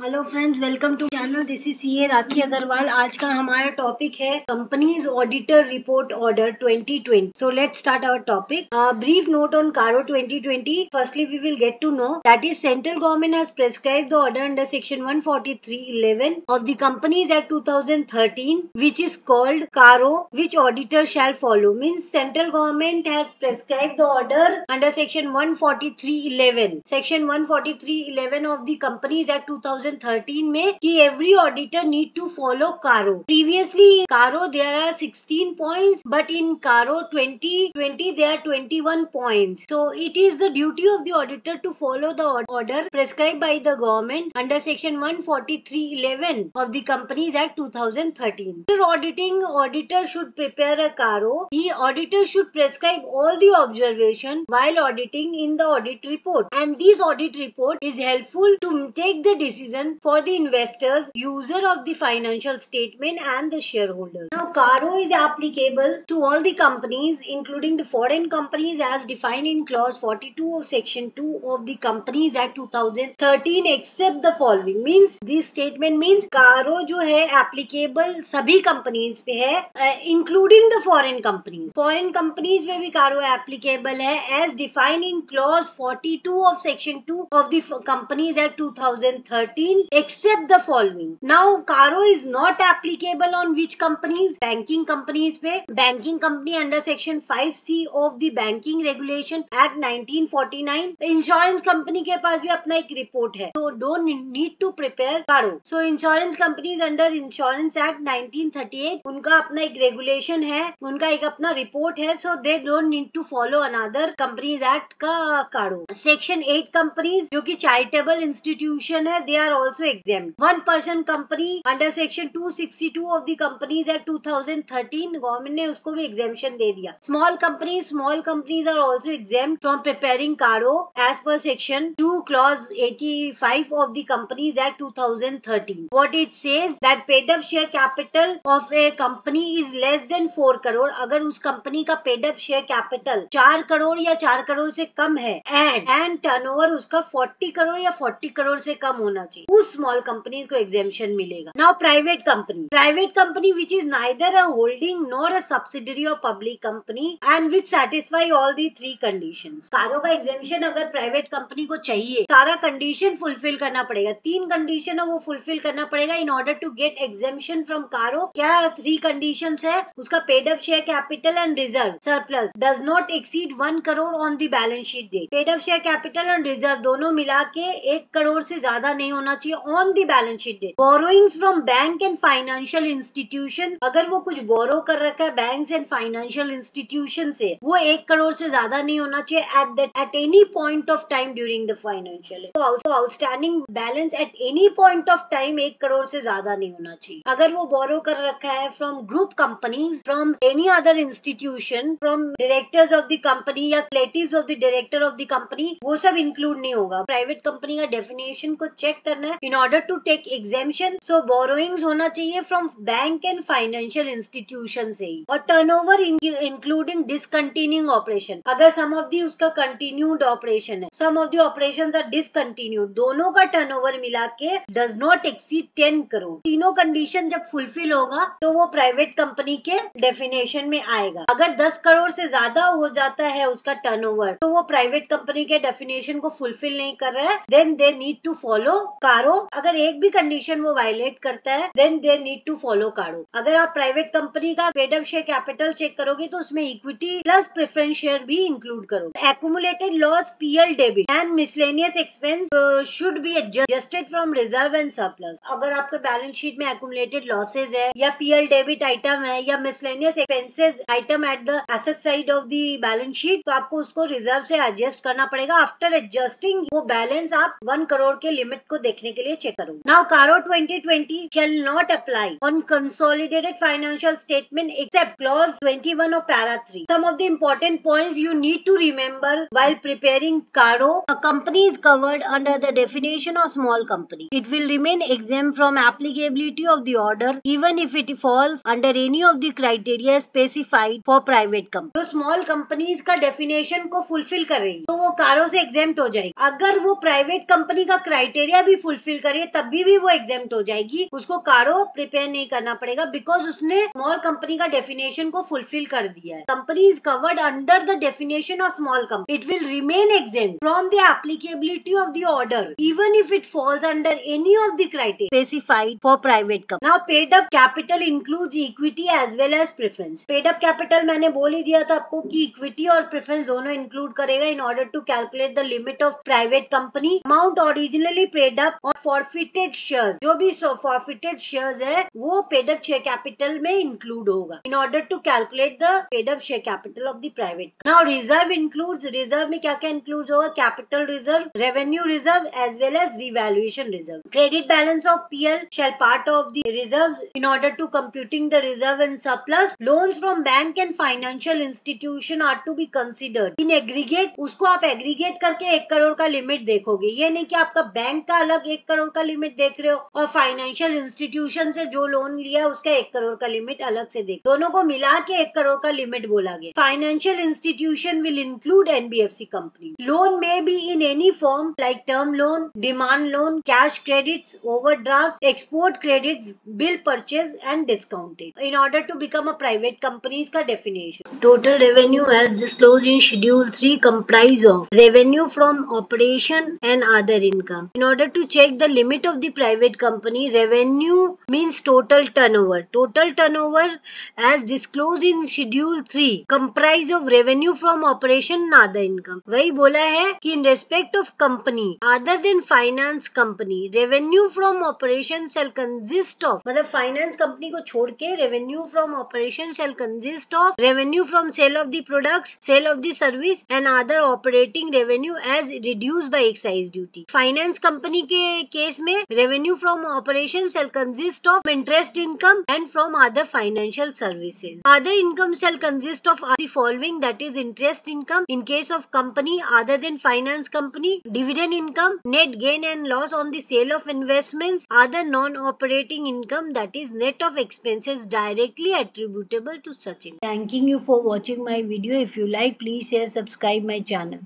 Hello friends, welcome to channel. This is CA Rakhi Agarwal. आज का हमारा टॉपिक है companies auditor report order 2020। So let's start our topic. Brief note on CARO 2020। Firstly we will get to know that is central government has prescribed the order under section 143(11) of the Companies Act 2013, which is called Caro, which auditor shall follow. Means central government has prescribed the order under section 143(11). Section 143(11) of the Companies Act 2013 में कि every auditor need to follow Caro. Previously Caro there are 16 points, but in Caro 2020 there are 21 points. So it is the duty of the auditor to follow the order prescribed by the government under section 143(11) of the Companies Act 2013. After auditing, auditor should prepare a Caro. The auditor should prescribe all the observation while auditing in the audit report, and this audit report is helpful to take the decision for the investors, user of the financial statement and the shareholders. Now Caro is applicable to all the companies including the foreign companies as defined in clause 42 of section 2 of the Companies Act 2013 except the following. Means this statement means Caro जो है applicable सभी companies पे है including the foreign companies. Foreign companies में भी Caro applicable है as defined in clause 42 of section 2 of the Companies Act 2013 except the following. Now Caro is not applicable on which companies? Banking companies पे banking company under section 5C of the Banking Regulation Act 1949. Insurance company के पास भी अपना एक report है, so don't need to prepare Caro. So insurance companies under Insurance Act 1938 उनका अपना एक regulation है, उनका एक अपना report है, so they don't need to follow another Companies Act का Caro. Section 8 companies जो कि charitable institution है, they are also exempt. One person company under section 262 of the Companies Act 2013 government ने उसको भी exemption दे दिया. Small companies are also exempt from preparing Caro as per section 2 clause 85 of the Companies Act 2013. What it says that paid up share capital of a company is less than 4 crore. अगर उस company का paid up share capital 4 crore या 4 करोड़ से कम है and turnover उसका 40 करोड़ या 40 करोड़ से कम होना चाहिए, उस स्मॉल कंपनी को एग्जेम्पशन मिलेगा. Now private company which is neither a holding nor a subsidiary of public company and which satisfy all the 3 conditions. कारो का एग्जेम्पशन अगर प्राइवेट कंपनी को चाहिए, सारा कंडीशन फुलफिल करना पड़ेगा. 3 कंडीशन है वो फुलफिल करना पड़ेगा in order to get exemption from CARO. क्या 3 कंडीशंस है? उसका paid up share capital and reserve surplus does not exceed 1 crore on the balance sheet date. Paid up share capital and reserve दोनों मिला के 1 करोड़ से ज्यादा नहीं होना चाहिए on the balance sheet date. Borrowings from bank and financial institution, अगर वो कुछ बोरो कर रखा है बैंक एंड फाइनेंशियल इंस्टीट्यूशन से, वो 1 करोड़ से ज्यादा नहीं होना चाहिए at any point of time during the financial. तो outstanding balance at any point of time 1 crore से ज्यादा नहीं होना चाहिए. अगर वो बोरो कर रखा है from group companies, from any other institution, from directors of the company या relatives of the director of the company, वो सब इंक्लूड नहीं होगा. प्राइवेट कंपनी का डेफिनेशन को चेक करना है in order to take exemption. So borrowings होना चाहिए from bank and financial institution से ही. और टर्नओवर इंक्लूडिंग डिसकंटिन्यूइंग ऑपरेशन, अगर सम ऑफ दी उसका कंटिन्यूड ऑपरेशन है, some of the operations are discontinued, दोनों का टर्नओवर मिला के डज नॉट एक्सीड 10 करोड़. तीनों कंडीशन जब फुलफिल होगा तो वो प्राइवेट कंपनी के डेफिनेशन में आएगा. अगर 10 करोड़ से ज्यादा हो जाता है उसका टर्नओवर, तो वो प्राइवेट कंपनी के डेफिनेशन को फुलफिल नहीं कर रहा है, then they need to follow CARO. अगर एक भी कंडीशन वो वायलेट करता है, then they need to follow CARO. अगर आप प्राइवेट कंपनी का paid up share capital check करोगे तो उसमें इक्विटी प्लस प्रेफरेंस शेयर भी इंक्लूड करोगे. Accumulated loss, PL debit and miscellaneous expense should be adjusted from reserve and surplus. अगर आपके बैलेंस शीट में एक्यूमुलेटेड लॉसेज है या पीएल डेबिट आइटम है या miscellaneous expenses item at the asset side of the balance sheet, तो आपको उसको रिजर्व से एडजस्ट करना पड़ेगा. आफ्टर एडजस्टिंग वो बैलेंस आप 1 करोड़ के लिमिट को देखने के लिए चेक करो. नाउ कारो 2020 shall not apply on consolidated financial statement except clause 21 of para 3. Some of the important points you need to remember while preparing Caro. A company is covered under the definition of small company. It will remain exempt from applicability of the order even if it falls under any of the criteria specified for private company. तो small companies का definition को fulfill कर रही है तो वो कारो से exempt हो जाएगी. अगर वो प्राइवेट कंपनी का क्राइटेरिया भी फुलफिल करी है तभी भी वो एग्जेम्प्ट हो जाएगी, उसको कारो प्रिपेयर नहीं करना पड़ेगा बिकॉज उसने स्मॉल कंपनी का डेफिनेशन को फुलफिल कर दिया है। Company is covered under the definition of small company, it will remain exempt from the applicability of the order even if it falls under any of the criteria specified for private company. Now paid up capital includes equity as well as preference. Paid up capital मैंने बोल ही दिया था आपको कि equity और preference दोनों include करेगा in order to calculate the limit of private company. Amount originally paid up और फॉरफिटेड शेयर्स, जो भी फॉरफिटेड शेयर्स है वो पेड अप शेयर कैपिटल में इंक्लूड होगा in order to calculate the paid up share capital of the private. Now reserve includes, reserve में क्या क्या इंक्लूड होगा? Capital reserve, revenue reserve as well as revaluation reserve. Credit balance of PL shall part of the reserve in order to computing the reserve and surplus. Loans from bank and financial institution are to be considered in aggregate. उसको आप aggregate करके 1 करोड़ का limit देखोगे, ये नहीं कि आपका bank का अलग 1 करोड़ का लिमिट देख रहे हो और फाइनेंशियल इंस्टीट्यूशन से जो लोन लिया उसका 1 करोड़ का लिमिट अलग से देख, दोनों को मिला के 1 करोड़ का लिमिट बोला गया। Financial institution will include NBFC company. Loan में be in any form like term loan, demand loan, cash credits, overdraft, export credits, bill purchase and discounted in order to become a private company का definition. Total revenue as disclosed in schedule 3 comprise of revenue from operation and other income. In order to check the limit of the private company, revenue means total turnover. Total turnover as disclosed in schedule 3 comprise of revenue from operation and other income. वही बोला है कि in respect of company other than finance company, revenue from operation shall consist of, मतलब finance company को छोड़ के revenue from operation shall consist of revenue from sale of the products, sale of the service and other operating revenue as reduced by excise duty. Finance company के case में revenue from operations shall consist of interest income and from other financial services. Other income shall consist of the following, that is interest income in case of company other than finance company, dividend income, net gain and loss on the sale of investments, other non-operating income, that is net of expenses directly attributable to such income. Thanking you for watching my video. If you like, please share, subscribe my channel.